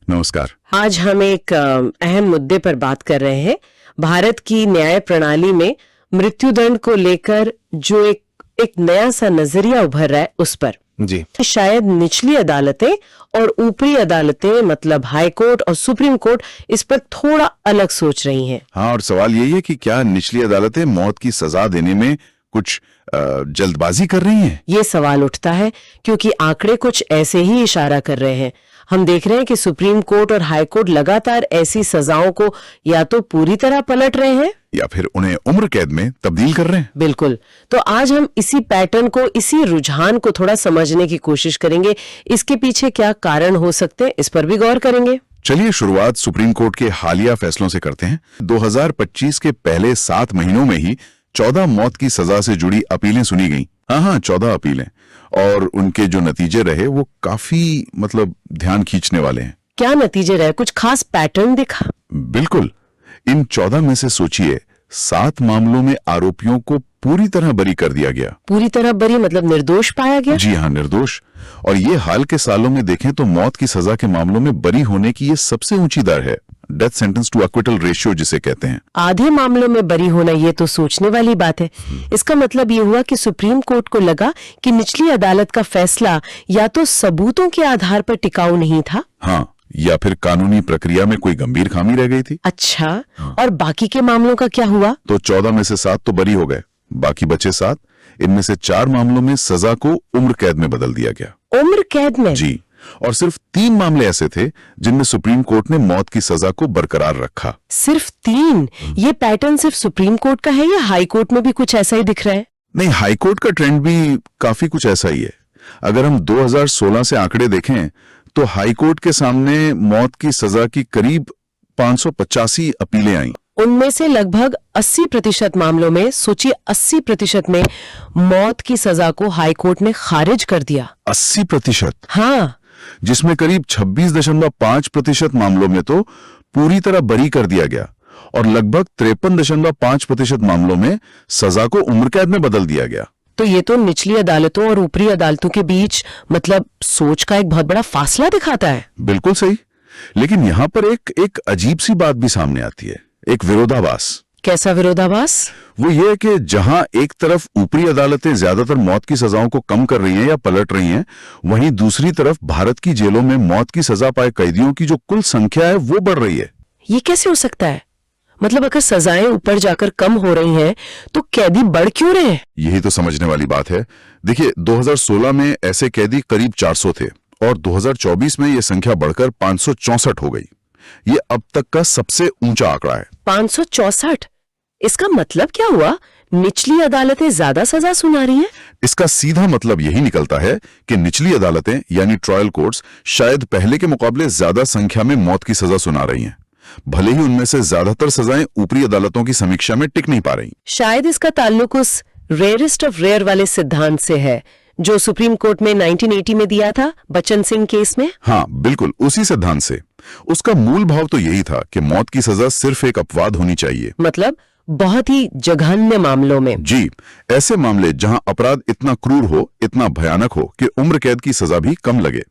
नमस्कार। आज हम एक अहम मुद्दे पर बात कर रहे हैं। भारत की न्याय प्रणाली में मृत्युदंड को लेकर जो एक नया सा नजरिया उभर रहा है उस पर जी। शायद निचली अदालतें और ऊपरी अदालतें मतलब हाई कोर्ट और सुप्रीम कोर्ट इस पर थोड़ा अलग सोच रही हैं। हाँ, और सवाल यही है कि क्या निचली अदालतें मौत की सजा देने में कुछ जल्दबाजी कर रही हैं? ये सवाल उठता है क्योंकि आंकड़े कुछ ऐसे ही इशारा कर रहे हैं। हम देख रहे हैं कि सुप्रीम कोर्ट और हाई कोर्ट लगातार ऐसी सजाओं को या तो पूरी तरह पलट रहे हैं या फिर उन्हें उम्र कैद में तब्दील कर रहे हैं। बिल्कुल। तो आज हम इसी पैटर्न को, इसी रुझान को थोड़ा समझने की कोशिश करेंगे। इसके पीछे क्या कारण हो सकते हैं, इस पर भी गौर करेंगे। चलिए शुरुआत सुप्रीम कोर्ट के हालिया फैसलों से करते हैं। 2025 के पहले 7 महीनों में ही 14 मौत की सजा से जुड़ी अपीलें सुनी गईं। हाँ, 14 अपीलें, और उनके जो नतीजे रहे वो काफी ध्यान खींचने वाले हैं। क्या नतीजे रहे? कुछ खास पैटर्न दिखा? बिल्कुल। इन 14 में से सोचिए 7 मामलों में आरोपियों को पूरी तरह बरी कर दिया गया। पूरी तरह बरी मतलब निर्दोष पाया गया? जी हाँ, निर्दोष। और ये हाल के सालों में देखें तो मौत की सजा के मामलों में बरी होने की ये सबसे ऊंची दर है। Death sentence to acquittal ratio जिसे कहते हैं। आधे मामलों में बरी होना ये तो सोचने वाली बात है। इसका मतलब ये हुआ कि सुप्रीम कोर्ट को लगा कि निचली अदालत का फैसला या तो सबूतों के आधार पर टिकाऊ नहीं था, हाँ, या फिर कानूनी प्रक्रिया में कोई गंभीर खामी रह गई थी। अच्छा, और बाकी के मामलों का क्या हुआ? तो 14 में से 7 तो बरी हो गए, बाकी बचे 7। इनमें से 4 मामलों में सजा को उम्र कैद में बदल दिया गया। उम्र कैद में? जी। और सिर्फ 3 मामले ऐसे थे जिनमें सुप्रीम कोर्ट ने मौत की सजा को बरकरार रखा। सिर्फ 3? ये पैटर्न सिर्फ सुप्रीम कोर्ट का है या हाई कोर्ट में भी कुछ ऐसा ही दिख रहा है? नहीं, हाई कोर्ट का ट्रेंड भी काफी कुछ ऐसा ही है। अगर हम 2016 से आंकड़े देखें तो हाई कोर्ट के सामने मौत की सजा की करीब 585 अपीलें आईं। उनमें से लगभग 80% मामलों में, सोचिए 80% में मौत की सजा को हाई कोर्ट ने खारिज कर दिया। 80%? हाँ, जिसमें करीब 26.5% मामलों में तो पूरी तरह बरी कर दिया गया और लगभग 53.5% मामलों में सजा को उम्र कैद में बदल दिया गया। तो ये तो निचली अदालतों और ऊपरी अदालतों के बीच सोच का एक बहुत बड़ा फासला दिखाता है। बिल्कुल सही। लेकिन यहां पर एक अजीब सी बात भी सामने आती है, एक विरोधाभास। कैसा विरोधाभास? वो ये है कि जहां एक तरफ ऊपरी अदालतें ज्यादातर मौत की सजाओं को कम कर रही हैं या पलट रही हैं, वहीं दूसरी तरफ भारत की जेलों में मौत की सजा पाए कैदियों की जो कुल संख्या है वो बढ़ रही है। ये कैसे हो सकता है? मतलब अगर सजाएं ऊपर जाकर कम हो रही हैं तो कैदी बढ़ क्यों रहे हैं? यही तो समझने वाली बात है। देखिए, 2016 में ऐसे कैदी करीब 400 थे और 2024 में यह संख्या बढ़कर 564 हो गई। ये अब तक का सबसे ऊंचा आंकड़ा है। 564? इसका मतलब क्या हुआ? निचली अदालतें ज्यादा सजा सुना रही हैं? इसका सीधा मतलब यही निकलता है कि निचली अदालतें यानी ट्रायल कोर्ट्स शायद पहले के मुकाबले ज्यादा संख्या में मौत की सजा सुना रही हैं, भले ही उनमें से ज्यादातर सजाएं ऊपरी अदालतों की समीक्षा में टिक नहीं पा रही। शायद इसका ताल्लुक उस रेयरेस्ट ऑफ रेयर वाले सिद्धांत से है जो सुप्रीम कोर्ट में 1980 में दिया था बच्चन सिंह केस में। हाँ, बिल्कुल उसी सिद्धांत से। उसका मूल भाव तो यही था कि मौत की सजा सिर्फ एक अपवाद होनी चाहिए। मतलब बहुत ही जघन्य मामलों में। जी, ऐसे मामले जहां अपराध इतना क्रूर हो, इतना भयानक हो कि उम्र कैद की सजा भी कम लगे।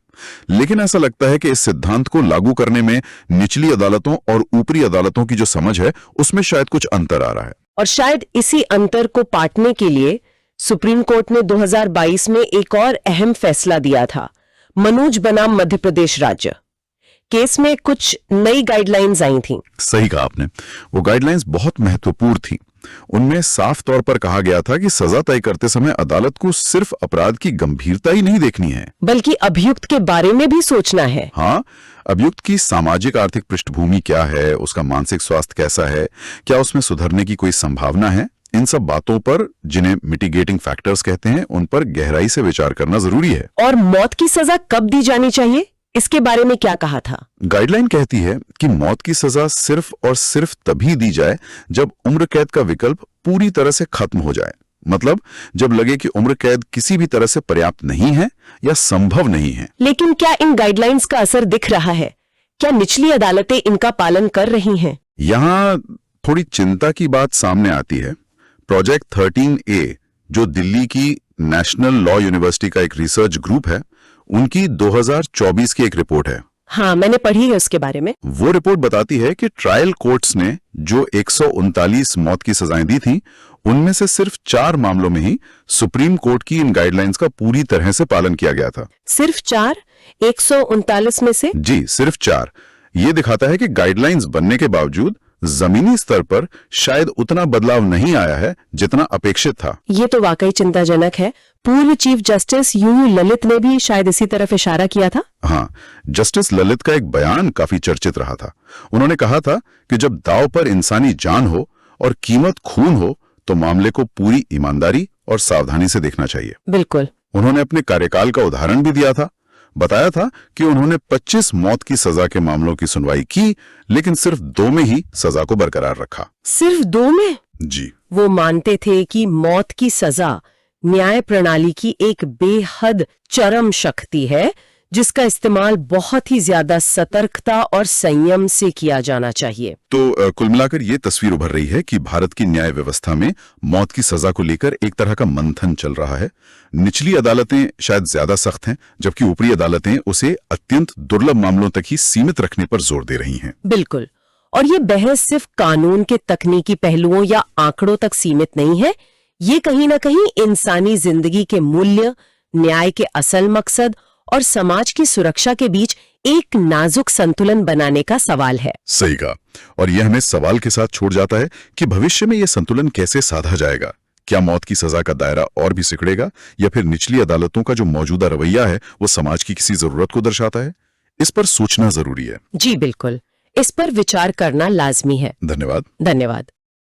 लेकिन ऐसा लगता है कि इस सिद्धांत को लागू करने में निचली अदालतों और ऊपरी अदालतों की जो समझ है उसमें शायद कुछ अंतर आ रहा है। और शायद इसी अंतर को पाटने के लिए सुप्रीम कोर्ट ने 2022 में एक और अहम फैसला दिया था। मनोज बनाम मध्य प्रदेश राज्य केस में कुछ नई गाइडलाइंस आई थीं। सही कहा आपने। वो गाइडलाइंस बहुत महत्वपूर्ण थी। उनमें साफ तौर पर कहा गया था कि सजा तय करते समय अदालत को सिर्फ अपराध की गंभीरता ही नहीं देखनी है, बल्कि अभियुक्त के बारे में भी सोचना है। हाँ, अभियुक्त की सामाजिक आर्थिक पृष्ठभूमि क्या है, उसका मानसिक स्वास्थ्य कैसा है, क्या उसमें सुधरने की कोई संभावना है, इन सब बातों पर, जिन्हें मिटिगेटिंग फैक्टर्स कहते हैं, उन पर गहराई से विचार करना जरूरी है। और मौत की सजा कब दी जानी चाहिए, इसके बारे में क्या कहा था? गाइडलाइन कहती है कि मौत की सजा सिर्फ और सिर्फ तभी दी जाए जब उम्र कैद का विकल्प पूरी तरह से खत्म हो जाए। मतलब जब लगे कि उम्र कैद किसी भी तरह से पर्याप्त नहीं है या संभव नहीं है। लेकिन क्या इन गाइडलाइंस का असर दिख रहा है? क्या निचली अदालतें इनका पालन कर रही हैं? यहाँ थोड़ी चिंता की बात सामने आती है। प्रोजेक्ट 13A, जो दिल्ली की नेशनल लॉ यूनिवर्सिटी का एक रिसर्च ग्रुप है, उनकी 2024 की एक रिपोर्ट है। हाँ, मैंने पढ़ी है उसके बारे में। वो रिपोर्ट बताती है कि ट्रायल कोर्ट्स ने जो 139 मौत की सजाएं दी थी, उनमें से सिर्फ 4 मामलों में ही सुप्रीम कोर्ट की इन गाइडलाइंस का पूरी तरह से पालन किया गया था। सिर्फ 4? 139 में से? जी, सिर्फ 4। ये दिखाता है कि गाइडलाइंस बनने के बावजूद जमीनी स्तर पर शायद उतना बदलाव नहीं आया है जितना अपेक्षित था। ये तो वाकई चिंताजनक है। पूर्व चीफ जस्टिस यूयू ललित ने भी शायद इसी तरफ इशारा किया था। हाँ, जस्टिस ललित का एक बयान काफी चर्चित रहा था। उन्होंने कहा था कि जब दांव पर इंसानी जान हो और कीमत खून हो तो मामले को पूरी ईमानदारी और सावधानी से देखना चाहिए। बिल्कुल। उन्होंने अपने कार्यकाल का उदाहरण भी दिया था। बताया था कि उन्होंने 25 मौत की सजा के मामलों की सुनवाई की, लेकिन सिर्फ 2 में ही सजा को बरकरार रखा। सिर्फ 2 में? जी। वो मानते थे कि मौत की सजा न्याय प्रणाली की एक बेहद चरम शक्ति है, जिसका इस्तेमाल बहुत ही ज्यादा सतर्कता और संयम से किया जाना चाहिए। तो कुल मिलाकर ये तस्वीर उभर रही है कि भारत की न्याय व्यवस्था में मौत की सजा को लेकर एक तरह का मंथन चल रहा है। निचली अदालतें शायद ज्यादा सख्त हैं, जबकि ऊपरी अदालतें उसे अत्यंत दुर्लभ मामलों तक ही सीमित रखने पर जोर दे रही हैं। बिल्कुल। और ये बहस सिर्फ कानून के तकनीकी पहलुओं या आंकड़ों तक सीमित नहीं है। ये कहीं ना कहीं इंसानी जिंदगी के मूल्य, न्याय के असल मकसद और समाज की सुरक्षा के बीच एक नाजुक संतुलन बनाने का सवाल है। सही कहा। और यह हमें सवाल के साथ छोड़ जाता है कि भविष्य में यह संतुलन कैसे साधा जाएगा। क्या मौत की सजा का दायरा और भी सिकुड़ेगा, या फिर निचली अदालतों का जो मौजूदा रवैया है वो समाज की किसी जरूरत को दर्शाता है? इस पर सोचना जरूरी है। जी बिल्कुल, इस पर विचार करना लाजमी है। धन्यवाद। धन्यवाद।